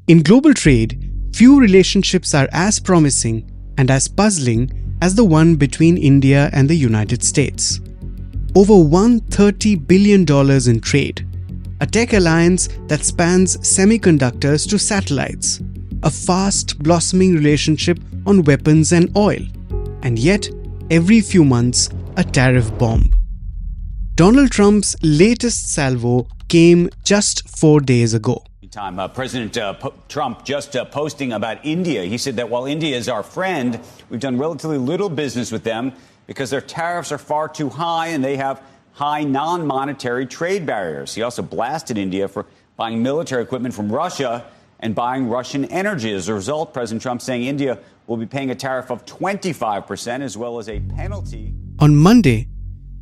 In global trade, few relationships are as promising and as puzzling as the one between India and the United States. Over $130 billion in trade, a tech alliance that spans semiconductors to satellites, a fast blossoming relationship on weapons and oil, and yet, every few months, a tariff bomb. Donald Trump's latest salvo came just 4 days ago. President Trump just posting about India. He said that while India is our friend, we've done relatively little business with them because their tariffs are far too high and they have high non-monetary trade barriers. He also blasted India for buying military equipment from Russia and buying Russian energy. As a result, President Trump saying India will be paying a tariff of 25% as well as a penalty. On Monday,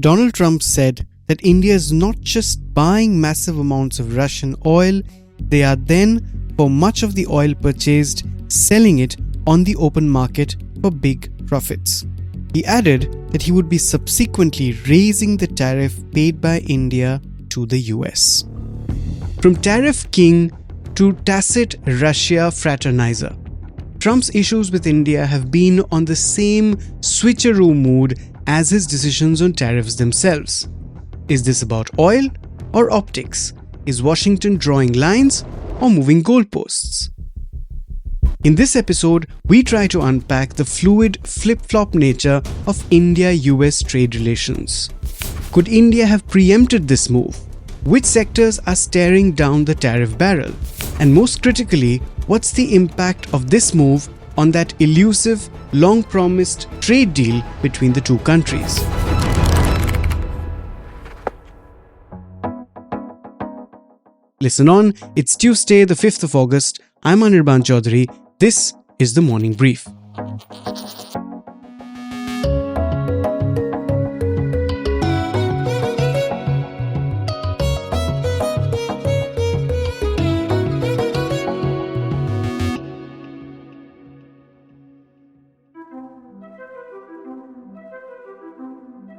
Donald Trump said that India is not just buying massive amounts of Russian oil, they are then, for much of the oil purchased, selling it on the open market for big profits. He added that he would be subsequently raising the tariff paid by India to the US. From tariff king to tacit Russia fraternizer, Trump's issues with India have been on the same switcheroo mood as his decisions on tariffs themselves. Is this about oil or optics? Is Washington drawing lines or moving goalposts? In this episode, we try to unpack the fluid flip-flop nature of India-US trade relations. Could India have preempted this move? Which sectors are staring down the tariff barrel? And most critically, what's the impact of this move on that elusive, long-promised trade deal between the two countries? Listen on, it's Tuesday, the 5th of August. I'm Anirban Chowdhury. This is the Morning Brief.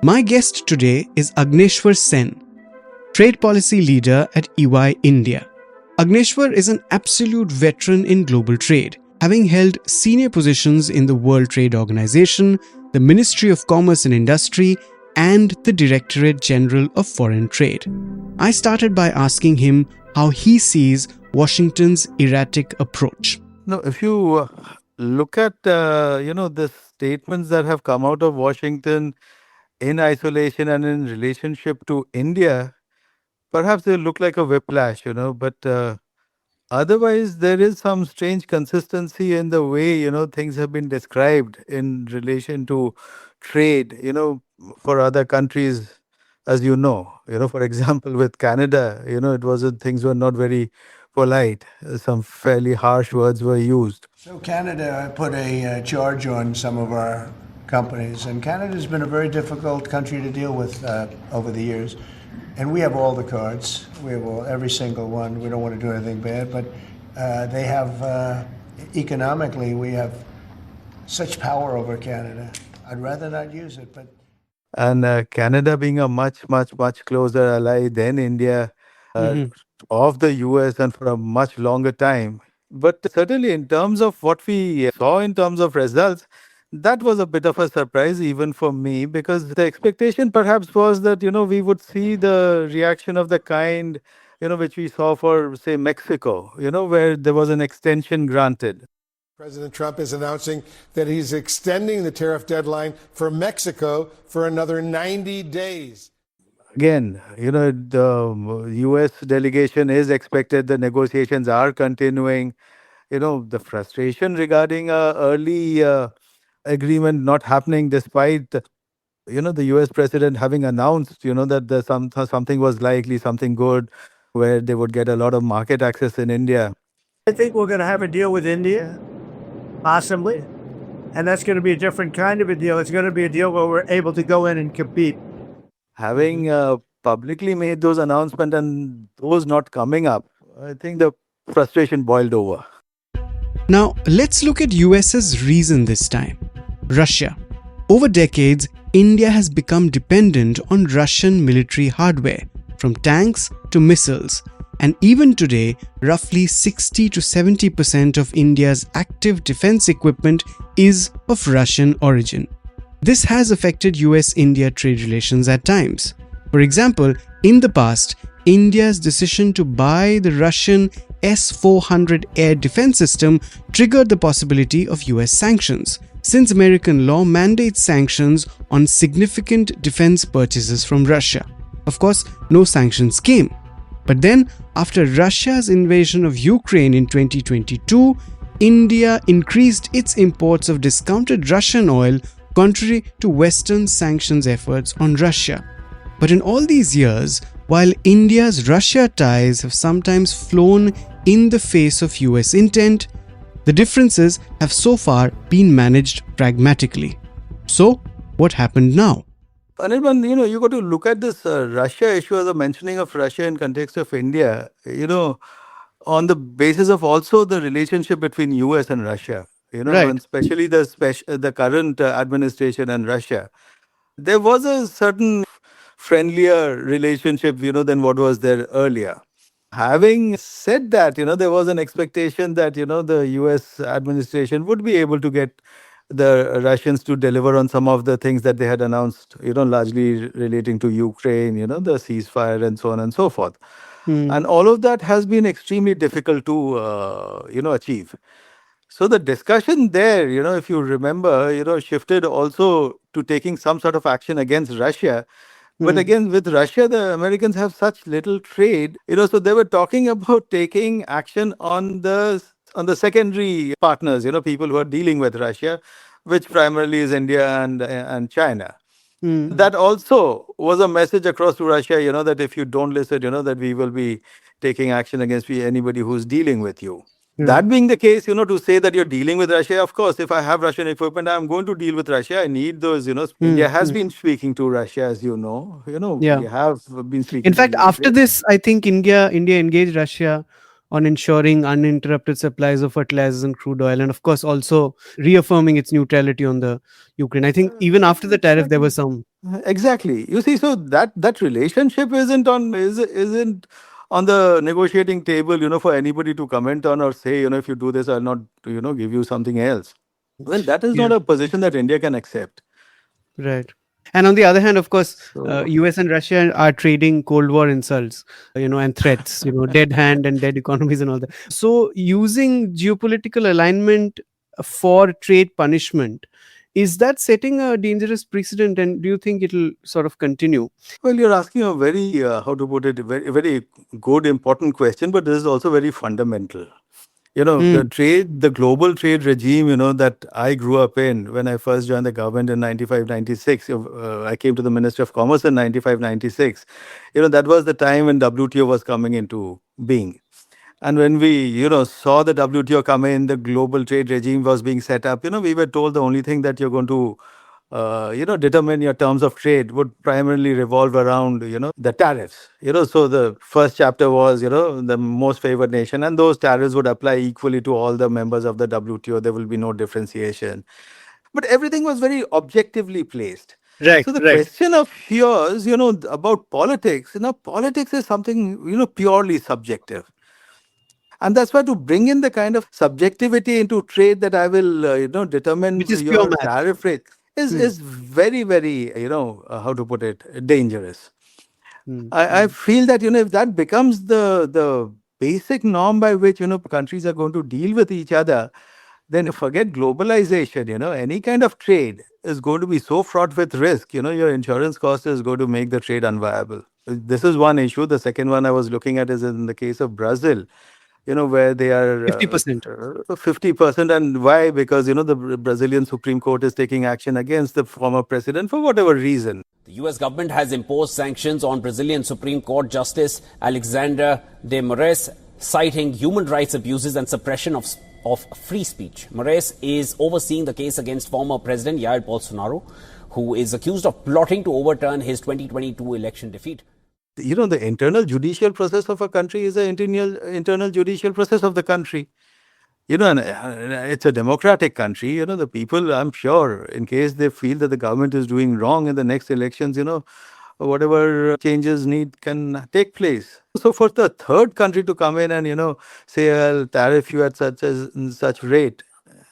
My guest today is Agneshwar Sen, Trade Policy Leader at EY India. Agneshwar is an absolute veteran in global trade, having held senior positions in the World Trade Organization, the Ministry of Commerce and Industry, and the Directorate General of Foreign Trade. I started by asking him how he sees Washington's erratic approach. No, if you look at the statements that have come out of Washington in isolation and in relationship to India, perhaps they look like a whiplash, but otherwise there is some strange consistency in the way, things have been described in relation to trade, for other countries, as for example, with Canada, things were not very polite. Some fairly harsh words were used. So Canada put a charge on some of our companies, and Canada's been a very difficult country to deal with over the years. And we have all the cards. We have every single one. We don't want to do anything bad, but they have, economically, we have such power over Canada. I'd rather not use it, but... And Canada being a much, much, much closer ally than India of the US and for a much longer time. But certainly in terms of what we saw in terms of results, that was a bit of a surprise even for me, because the expectation perhaps was that, we would see the reaction of the kind, which we saw for, say, Mexico, where there was an extension granted. President Trump is announcing that he's extending the tariff deadline for Mexico for another 90 days. Again, the US delegation is expected, the negotiations are continuing. The frustration regarding early agreement not happening despite the US president having announced that something was likely, something good, where they would get a lot of market access in India. I think we're going to have a deal with India, possibly, and that's going to be a different kind of a deal. It's going to be a deal where we're able to go in and compete. Having publicly made those announcements and those not coming up, I think the frustration boiled over. Now, let's look at US's reason this time. Russia. Over decades, India has become dependent on Russian military hardware, from tanks to missiles, and even today, roughly 60 to 70% of India's active defense equipment is of Russian origin. This has affected US-India trade relations at times. For example, in the past, India's decision to buy the Russian S-400 air defense system triggered the possibility of US sanctions, since American law mandates sanctions on significant defense purchases from Russia. Of course, no sanctions came. But then, after Russia's invasion of Ukraine in 2022, India increased its imports of discounted Russian oil, contrary to Western sanctions efforts on Russia. But in all these years, while India's Russia ties have sometimes flown in the face of US intent, the differences have so far been managed pragmatically. So, what happened now? Anirban, you got to look at this Russia issue as a mentioning of Russia in context of India, on the basis of also the relationship between US and Russia, Right. and especially the current administration and Russia. There was a certain friendlier relationship, than what was there earlier. Having said that, there was an expectation that, the US administration would be able to get the Russians to deliver on some of the things that they had announced, largely relating to Ukraine, the ceasefire and so on and so forth. And all of that has been extremely difficult to, achieve. So the discussion there, if you remember, shifted also to taking some sort of action against Russia. But again, with Russia, the Americans have such little trade, so they were talking about taking action on the secondary partners, people who are dealing with Russia, which primarily is India and China. That also was a message across to Russia, that if you don't listen, that we will be taking action against anybody who's dealing with you. That being the case, to say that you're dealing with Russia, of course, if I have Russian equipment, I'm going to deal with Russia. I need those, India has been speaking to Russia, as you know. Yeah. We have been speaking. In fact, to after this, I think India engaged Russia on ensuring uninterrupted supplies of fertilizers and crude oil, and of course also reaffirming its neutrality on the Ukraine. I think even after the tariff, there was some. Exactly. You see, so that relationship isn't on the negotiating table, for anybody to comment on or say, if you do this, I'll not, give you something else. Well, that is not a position that India can accept. Right. And on the other hand, of course, US and Russia are trading Cold War insults, and threats, dead hand and dead economies and all that. So using geopolitical alignment for trade punishment, is that setting a dangerous precedent, and do you think it'll sort of continue? Well, you're asking a very, how to put it, very, very good, important question, but this is also very fundamental. The global trade regime, that I grew up in when I first joined the government in 95, 96. I came to the Ministry of Commerce in 95, 96. That was the time when WTO was coming into being. And when we, saw the WTO come in, the global trade regime was being set up, we were told the only thing that you're going to, determine your terms of trade would primarily revolve around, the tariffs. So the first chapter was, the most favored nation, and those tariffs would apply equally to all the members of the WTO. There will be no differentiation. But everything was very objectively placed. Right. So the question of yours, about politics, politics is something, purely subjective. And that's why to bring in the kind of subjectivity into trade that I will, determine Which is your pure math. tariff rate is very, very, how to put it, dangerous. I feel that, if that becomes the basic norm by which, countries are going to deal with each other, then forget globalization, any kind of trade is going to be so fraught with risk, your insurance cost is going to make the trade unviable. This is one issue. The second one I was looking at is in the case of Brazil, where they are 50%. 50%. And why? Because, the Brazilian Supreme Court is taking action against the former president for whatever reason. The U.S. government has imposed sanctions on Brazilian Supreme Court Justice Alexandre de Moraes, citing human rights abuses and suppression of free speech. Moraes is overseeing the case against former President Jair Bolsonaro, who is accused of plotting to overturn his 2022 election defeat. The internal judicial process of a country is the internal judicial process of the country. And it's a democratic country. The people, I'm sure, in case they feel that the government is doing wrong in the next elections, whatever changes can take place. So for the third country to come in and, say, I'll tariff you at such rate,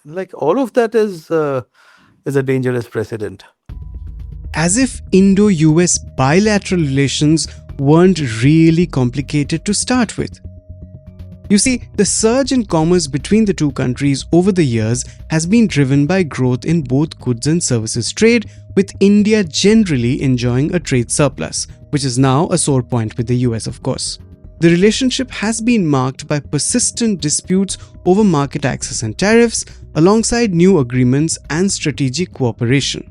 like all of that is a dangerous precedent. As if Indo-US bilateral relations weren't really complicated to start with. You see, the surge in commerce between the two countries over the years has been driven by growth in both goods and services trade, with India generally enjoying a trade surplus, which is now a sore point with the US, of course. The relationship has been marked by persistent disputes over market access and tariffs, alongside new agreements and strategic cooperation.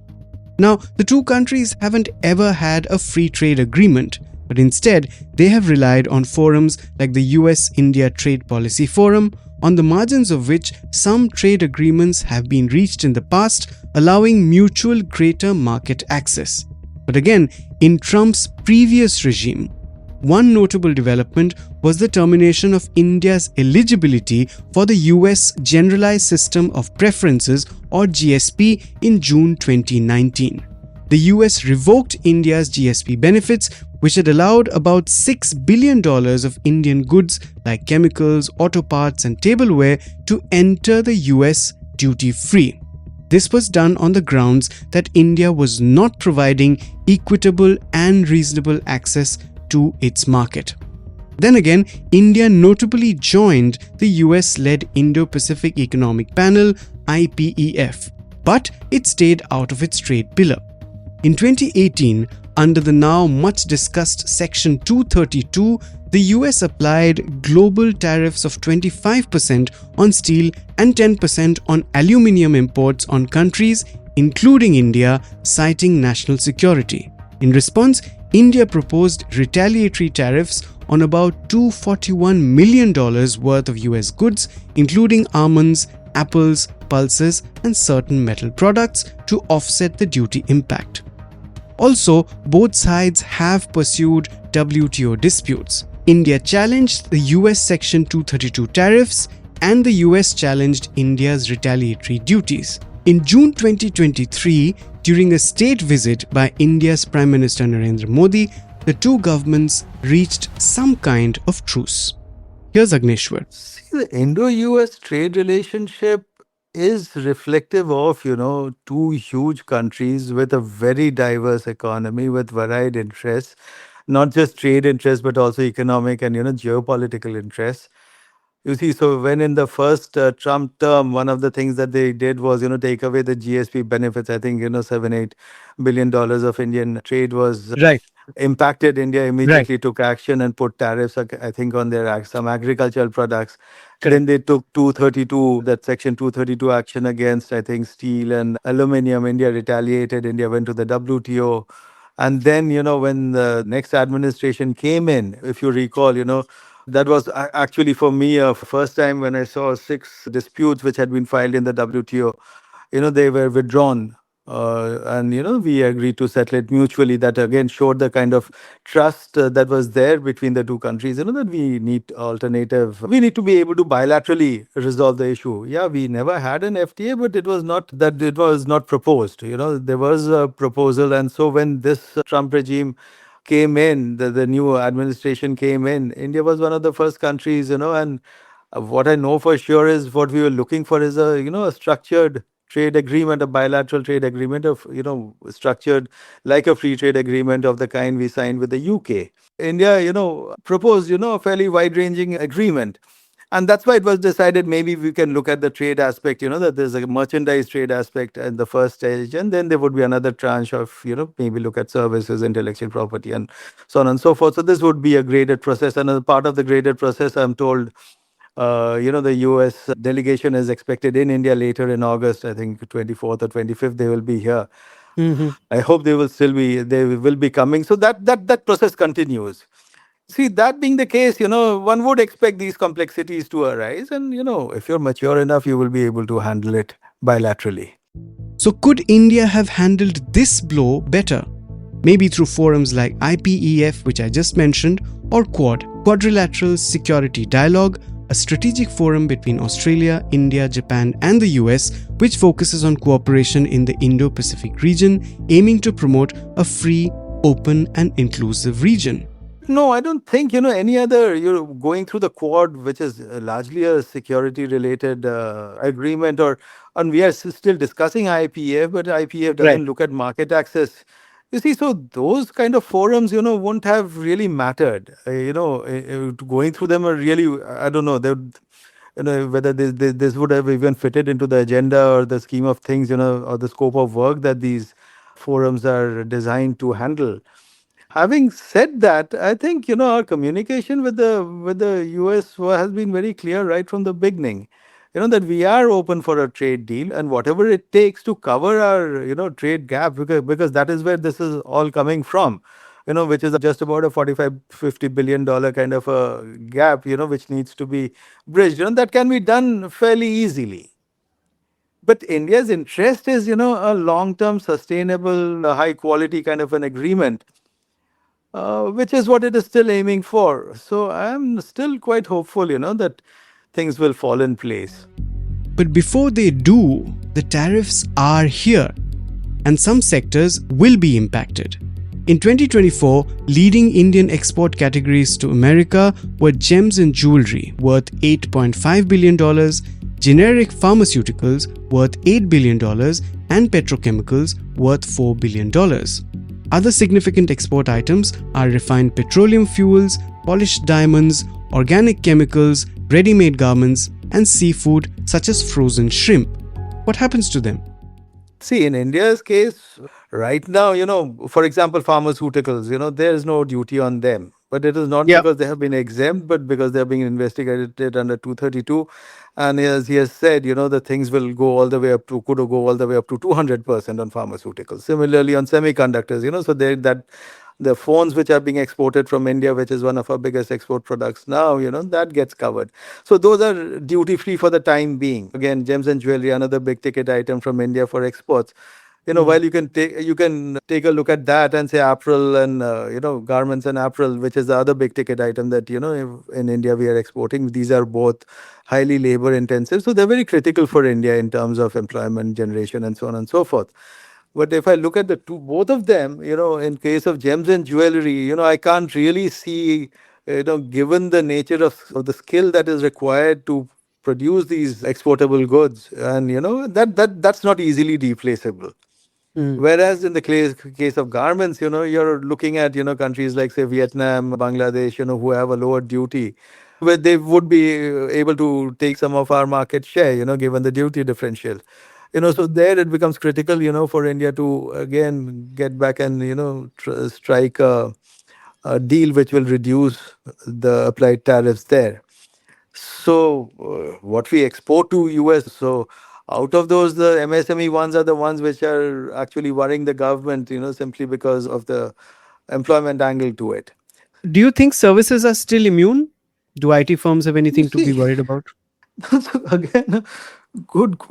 Now, the two countries haven't ever had a free trade agreement, but instead, they have relied on forums like the US-India Trade Policy Forum, on the margins of which some trade agreements have been reached in the past, allowing mutual greater market access. But again, in Trump's previous regime, one notable development was the termination of India's eligibility for the US Generalized System of Preferences or GSP in June 2019. The US revoked India's GSP benefits, which had allowed about $6 billion of Indian goods like chemicals, auto parts and tableware to enter the US duty-free. This was done on the grounds that India was not providing equitable and reasonable access to its market. Then again, India notably joined the US-led Indo-Pacific Economic Panel (IPEF), but it stayed out of its trade pillar. In 2018, under the now much discussed Section 232, the US applied global tariffs of 25% on steel and 10% on aluminium imports on countries, including India, citing national security. In response, India proposed retaliatory tariffs on about $241 million worth of US goods, including almonds, apples, pulses, and certain metal products to offset the duty impact. Also, both sides have pursued WTO disputes. India challenged the US Section 232 tariffs and the US challenged India's retaliatory duties. In June 2023, during a state visit by India's Prime Minister Narendra Modi, the two governments reached some kind of truce. Here's Agneshwar. See, the Indo-US trade relationship is reflective of, two huge countries with a very diverse economy, with varied interests, not just trade interests, but also economic and, geopolitical interests. You see, so when in the first Trump term, one of the things that they did was, take away the GSP benefits. I think, $7-8 billion of Indian trade was impacted. India immediately took action and put tariffs, I think, on their some agricultural products. Then they took 232, that Section 232 action against, I think, steel and aluminium. India retaliated. India went to the WTO. And then, when the next administration came in, if you recall, that was actually for me a first time when I saw 6 disputes which had been filed in the WTO. They were withdrawn. And we agreed to settle it mutually. That again showed the kind of trust that was there between the two countries. That we need alternative. We need to be able to bilaterally resolve the issue. Yeah, we never had an FTA, but it was not proposed. There was a proposal, and so when this Trump regime came in, the new administration came in, India was one of the first countries. And what I know for sure is what we were looking for is a structured trade agreement, a bilateral trade agreement of, structured like a free trade agreement of the kind we signed with the UK. India, proposed, a fairly wide-ranging agreement. And that's why it was decided maybe we can look at the trade aspect, that there's a merchandise trade aspect in the first stage. And then there would be another tranche of, maybe look at services, intellectual property, and so on and so forth. So this would be a graded process. And as part of the graded process, I'm told, the US delegation is expected in India later in August. I think 24th or 25th, they will be here. Mm-hmm. I hope they will be coming. So that process continues. See, that being the case, one would expect these complexities to arise. And, if you're mature enough, you will be able to handle it bilaterally. So could India have handled this blow better? Maybe through forums like IPEF, which I just mentioned, or Quadrilateral Security Dialogue, a strategic forum between Australia, India, Japan, and the US, which focuses on cooperation in the Indo-Pacific region, aiming to promote a free, open, and inclusive region. No, I don't think, any other, going through the Quad, which is largely a security-related agreement, and we are still discussing IPF, but IPF doesn't look at market access. You see, so those kind of forums, won't have really mattered. Going through them are really, I don't know, whether this would have even fitted into the agenda or the scheme of things, or the scope of work that these forums are designed to handle. Having said that, I think our communication with the US has been very clear right from the beginning. That we are open for a trade deal and whatever it takes to cover our trade gap, because that is where this is all coming from. Which is just about a $45-50 billion kind of a gap, which needs to be bridged. That can be done fairly easily. But India's interest is, a long-term, sustainable, high-quality kind of an agreement. Which is what it is still aiming for. So I'm still quite hopeful, that things will fall in place. But before they do, the tariffs are here, and some sectors will be impacted. In 2024, leading Indian export categories to America were gems and jewelry, worth $8.5 billion, generic pharmaceuticals, worth $8 billion, and petrochemicals, worth $4 billion. Other significant export items are refined petroleum fuels, polished diamonds, organic chemicals, ready-made garments, and seafood such as frozen shrimp. What happens to them? See, in India's case, right now, for example, pharmaceuticals, there is no duty on them. But it is not because they have been exempt, but because they are being investigated under 232. And as he has said, the things will go all the way up to, could go all the way up to 200% on pharmaceuticals. Similarly, on semiconductors, so the phones which are being exported from India, which is one of our biggest export products now, that gets covered. So those are duty-free for the time being. Again, gems and jewelry, another big ticket item from India for exports. While you can take a look at that and say apparel and garments and apparel, which is the other big ticket item that in India we are exporting. These are both highly labor intensive, so they're very critical for India in terms of employment generation and so on and so forth. But if I look at both of them, in case of gems and jewelry, I can't really see, given the nature of the skill that is required to produce these exportable goods, and that's not easily replaceable. Whereas in the case of garments, you're looking at, countries like, say, Vietnam, Bangladesh, who have a lower duty, where they would be able to take some of our market share, given the duty differential. So there it becomes critical, for India to, again, get back and, strike a deal which will reduce the applied tariffs there. So what we export to US, so out of those, the MSME ones are the ones which are actually worrying the government, simply because of the employment angle to it. Do you think services are still immune? Do IT firms have anything to be worried about? Again,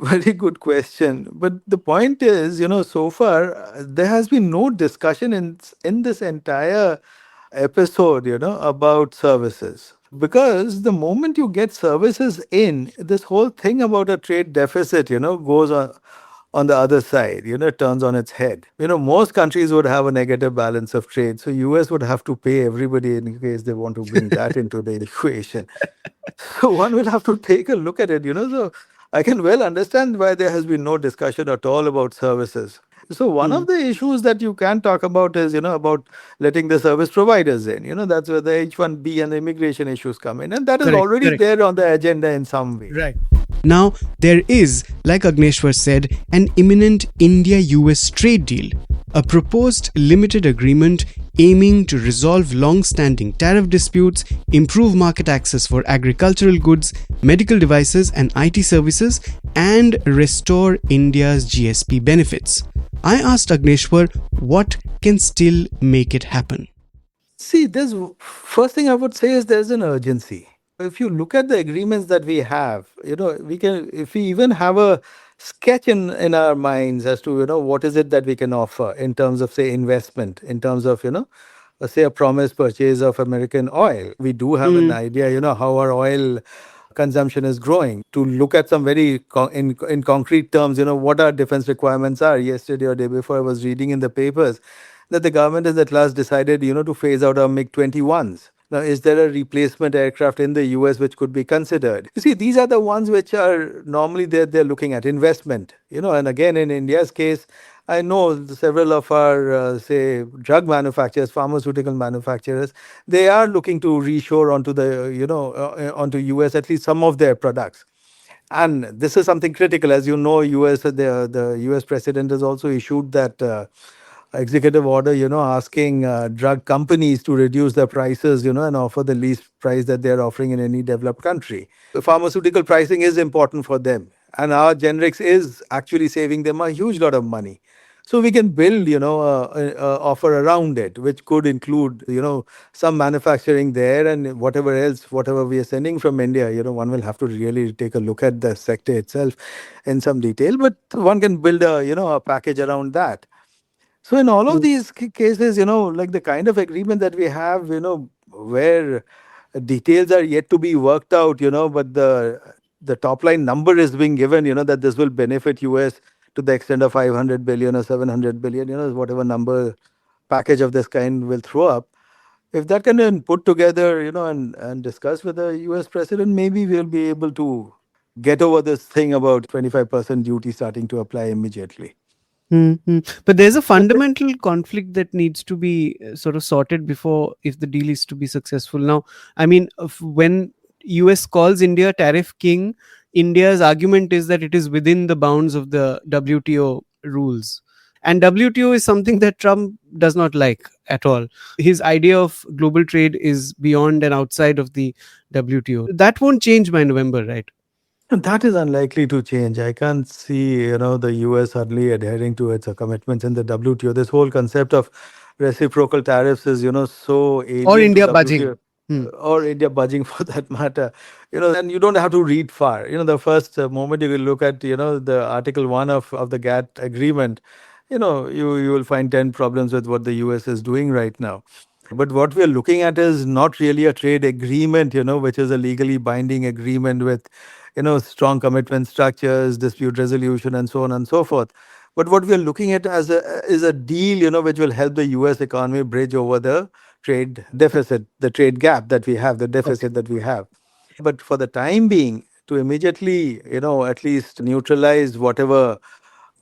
very good question. But the point is, so far, there has been no discussion in this entire episode, about services. Because the moment you get services in, this whole thing about a trade deficit, goes on the other side, it turns on its head. Most countries would have a negative balance of trade. So US would have to pay everybody in case they want to bring that into the equation. So one will have to take a look at it, So I can well understand why there has been no discussion at all about services. So one of the issues that you can talk about is, about letting the service providers in. That's where the H-1B and the immigration issues come in. And that is already there on the agenda in some way. Right. Now, there is, like Agneshwar said, an imminent India-US trade deal, a proposed limited agreement aiming to resolve long-standing tariff disputes, improve market access for agricultural goods, medical devices and IT services, and restore India's GSP benefits. I asked Agneshwar what can still make it happen. See, first thing I would say is there's an urgency. If you look at the agreements that we have, if we even have a sketch in our minds as to, what is it that we can offer in terms of, say, investment, in terms of, say, a promised purchase of American oil. We do have an idea, how our oil consumption is growing. To look at some very in concrete terms, what our defense requirements are. Yesterday or day before, I was reading in the papers that the government has at last decided, to phase out our MiG-21s. Now, is there a replacement aircraft in the US which could be considered? You see, these are the ones which are normally they're looking at investment, and again, in India's case, I know several of our, say, drug manufacturers, pharmaceutical manufacturers, they are looking to reshore onto the, onto US at least some of their products. And this is something critical. As you know, the US president has also issued that executive order, asking drug companies to reduce their prices, and offer the least price that they're offering in any developed country. The pharmaceutical pricing is important for them. And our generics is actually saving them a huge lot of money. So we can build, a offer around it, which could include, some manufacturing there and whatever else, whatever we are sending from India, one will have to really take a look at the sector itself in some detail. But one can build a package around that. So in all of these cases, like the kind of agreement that we have, where details are yet to be worked out, but the top line number is being given, that this will benefit US to the extent of 500 billion or 700 billion, whatever number package of this kind will throw up. If that can be put together, and discussed with the US president, maybe we'll be able to get over this thing about 25% duty starting to apply immediately. But there's a fundamental conflict that needs to be sort of sorted before, if the deal is to be successful. Now, I mean, when US calls India tariff king, India's argument is that it is within the bounds of the WTO rules. And WTO is something that Trump does not like at all. His idea of global trade is beyond and outside of the WTO. That won't change by November, right? That is unlikely to change. I can't see, the US suddenly adhering to its commitments in the WTO. This whole concept of reciprocal tariffs is, so alien Or to India WTO, budging. or India budging for that matter. And you don't have to read far. The first moment you will look at, the Article 1 of the GATT agreement, you will find 10 problems with what the US is doing right now. But what we are looking at is not really a trade agreement, which is a legally binding agreement with, strong commitment structures, dispute resolution, and so on and so forth. But what we are looking at is a deal, which will help the US economy bridge over the trade deficit, the trade gap that we have, the deficit that we have. But for the time being, to immediately, at least neutralize whatever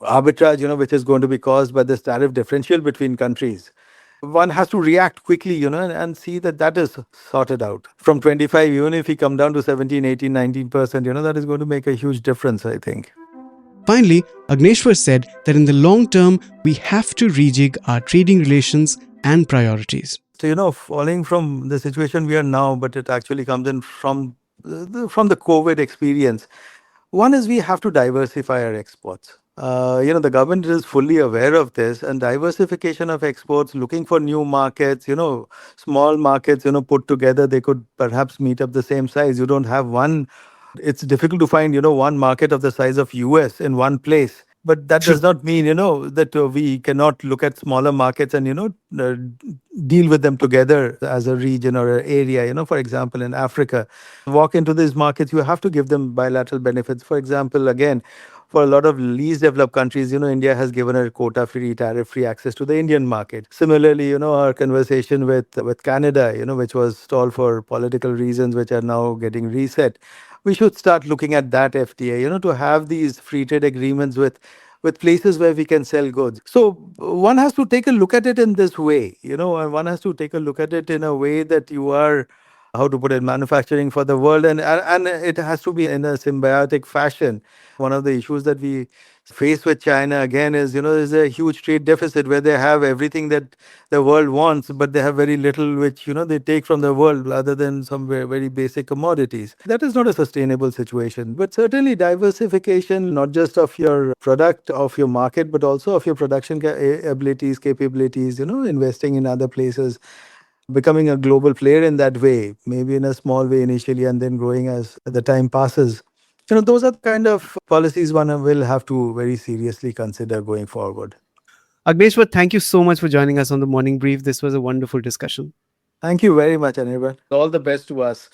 arbitrage, which is going to be caused by this tariff differential between countries, one has to react quickly, and see that is sorted out. From 25, even if we come down to 17, 18, 19%, that is going to make a huge difference, I think. Finally, Agneshwar said that in the long term, we have to rejig our trading relations and priorities. So, falling from the situation we are now, but it actually comes in from the COVID experience. One is we have to diversify our exports. The government is fully aware of this, and diversification of exports, looking for new markets, small markets, put together, they could perhaps meet up the same size. You don't have one. It's difficult to find, one market of the size of US in one place. But that does not mean, that we cannot look at smaller markets and, deal with them together as a region or an area. For example, in Africa, walk into these markets, you have to give them bilateral benefits. For example, again, for a lot of least developed countries, India has given a quota-free, tariff-free access to the Indian market. Similarly, our conversation with Canada, which was stalled for political reasons, which are now getting reset. We should start looking at that FTA, to have these free trade agreements with places where we can sell goods. So one has to take a look at it in this way, and one has to take a look at it in a way that you are, how to put it, manufacturing for the world, and it has to be in a symbiotic fashion. One of the issues that we face with China again is, there's a huge trade deficit where they have everything that the world wants, but they have very little which, they take from the world other than some very, very basic commodities. That is not a sustainable situation. But certainly diversification, not just of your product, of your market, but also of your production abilities, capabilities, investing in other places, becoming a global player in that way, maybe in a small way initially and then growing as the time passes. Those are the kind of policies one will have to very seriously consider going forward. Agneshwar, thank you so much for joining us on the Morning Brief. This was a wonderful discussion. Thank you very much, Anirban. All the best to us.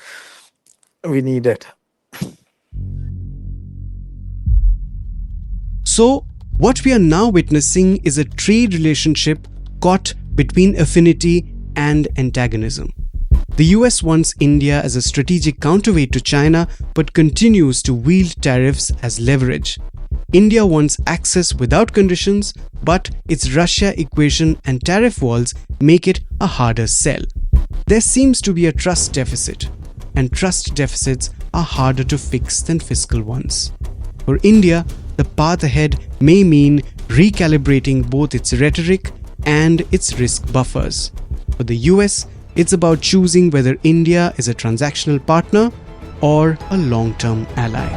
We need it. So, what we are now witnessing is a trade relationship caught between affinity and antagonism. The US wants India as a strategic counterweight to China but continues to wield tariffs as leverage. India wants access without conditions, but its Russia equation and tariff walls make it a harder sell. There seems to be a trust deficit, and trust deficits are harder to fix than fiscal ones. For India, the path ahead may mean recalibrating both its rhetoric and its risk buffers. For the US, it's about choosing whether India is a transactional partner or a long-term ally.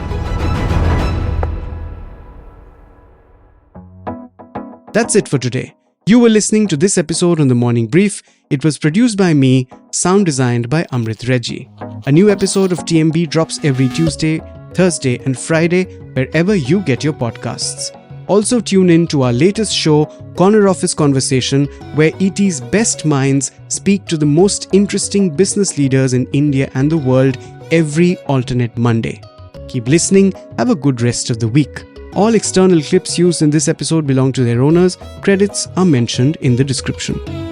That's it for today. You were listening to this episode on The Morning Brief. It was produced by me, sound designed by Amrit Reggie. A new episode of TMB drops every Tuesday, Thursday and Friday wherever you get your podcasts. Also tune in to our latest show, Corner Office Conversation, where ET's best minds speak to the most interesting business leaders in India and the world every alternate Monday. Keep listening. Have a good rest of the week. All external clips used in this episode belong to their owners. Credits are mentioned in the description.